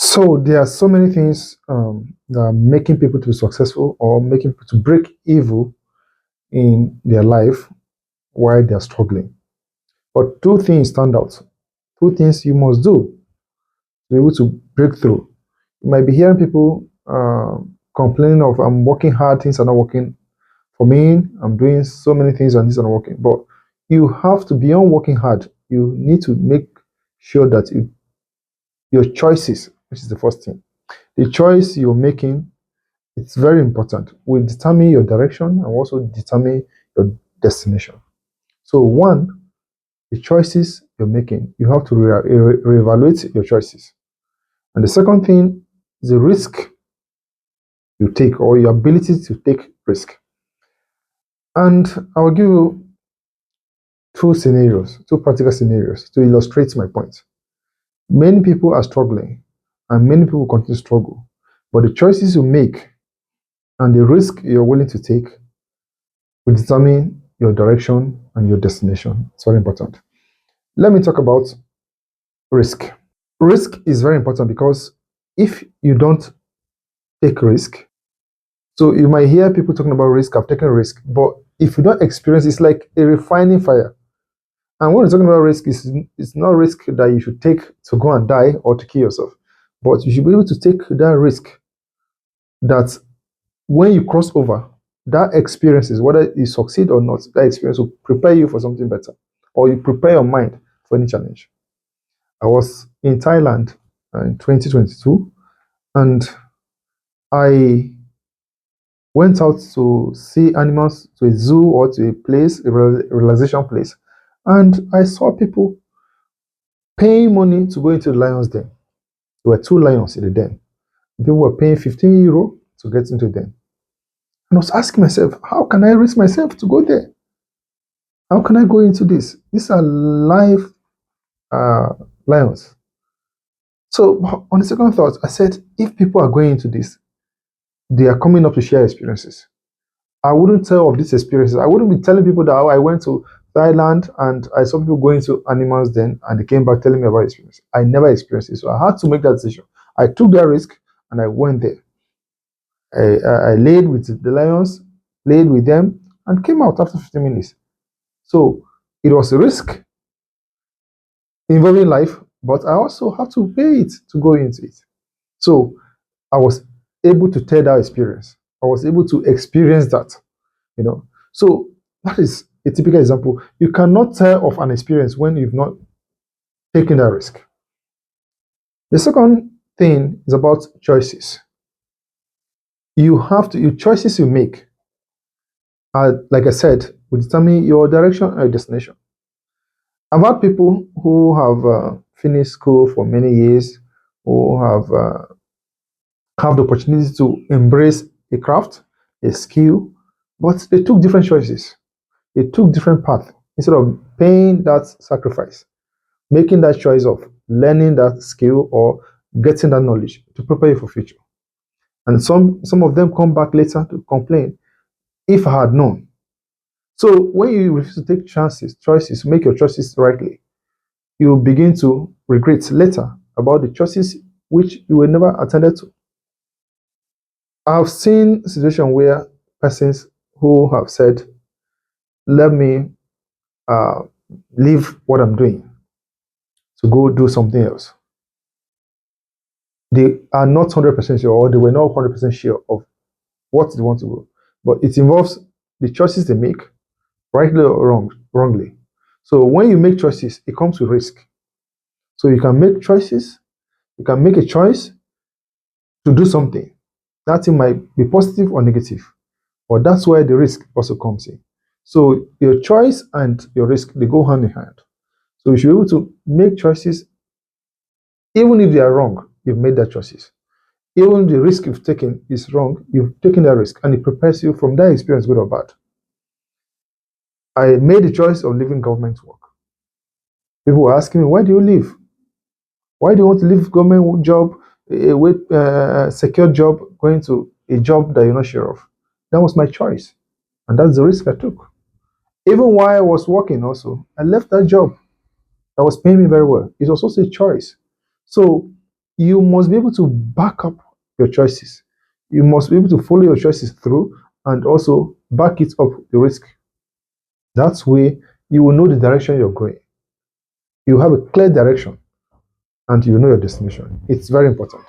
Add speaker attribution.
Speaker 1: So there are so many things that are making people to be successful or making people to break evil in their life while they are struggling. But two things stand out. Two things you must do to be able to break through. You might be hearing people complaining of I'm working hard, things are not working for me. I'm doing so many things and things are not working. But you have to, beyond working hard, you need to make sure that your choices, which is the first thing, the choice you're making, it's very important, will determine your direction and also determine your destination. So, one, the choices you're making, you have to reevaluate your choices. And the second thing is the risk you take or your ability to take risk. And I'll give you two scenarios, two practical scenarios to illustrate my point. Many people are struggling and many people continue to struggle, but the choices you make and the risk you're willing to take will determine your direction and your destination. It's very important. Let me talk about risk. Risk is very important because if you don't take risk, so you might hear people talking about risk, I've taken risk, but if you don't experience, it's like a refining fire. And when we're talking about risk, it's not risk that you should take to go and die or to kill yourself, but you should be able to take that risk that when you cross over, that experiences, whether you succeed or not, that experience will prepare you for something better, or you prepare your mind for any challenge. I was in Thailand in 2022, and I went out to see animals to a zoo or to a place, a relaxation place, and I saw people paying money to go into the lion's den. There were two lions in the den. People were paying 15 euro to get into the den. And I was asking myself, how can I risk myself to go there? How can I go into this? These are live lions. So on the second thought, I said, if people are going into this, they are coming up to share experiences. I wouldn't tell of these experiences. I wouldn't be telling people that I went to Thailand and I saw people going to animals then and they came back telling me about experience. I never experienced it. So I had to make that decision. I took that risk and I went there. I laid with the lions, played with them, and came out after 15 minutes. So it was a risk involving life, but I also have to pay it to go into it. So I was able to tell that experience. I was able to experience that, you know. So that is a typical example. You cannot tell of an experience when you've not taken that risk. The second thing is about choices. You have to, your choices you make are, like I said, will determine your direction and your destination. I've had people who have finished school for many years, who have the opportunity to embrace a craft, a skill, but they took different choices. They took different paths instead of paying that sacrifice, making that choice of learning that skill or getting that knowledge to prepare you for future. And some of them come back later to complain, if I had known. So when you refuse to take choices, make your choices rightly, you begin to regret later about the choices which you were never attended to. I've seen situations where persons who have said, let me uh, leave what I'm doing to go do something else. They are not 100% sure, or they were not 100% sure of what they want to go. But it involves the choices they make, rightly or wrongly. So when you make choices, it comes with risk. So you can make choices, you can make a choice to do something. That thing might be positive or negative, but that's where the risk also comes in. So your choice and your risk, they go hand in hand. So you should be able to make choices, even if they are wrong, you've made that choices. Even the risk you've taken is wrong, you've taken that risk, and it prepares you from that experience, good or bad. I made the choice of leaving government work. People were asking me, why do you leave? Why do you want to leave government job, a secure job, going to a job that you're not sure of? That was my choice, and that's the risk I took. Even while I was working, also, I left that job that was paying me very well. It was also a choice. So you must be able to back up your choices. You must be able to follow your choices through and also back it up the risk. That way, you will know the direction you're going. You have a clear direction and you know your destination. It's very important.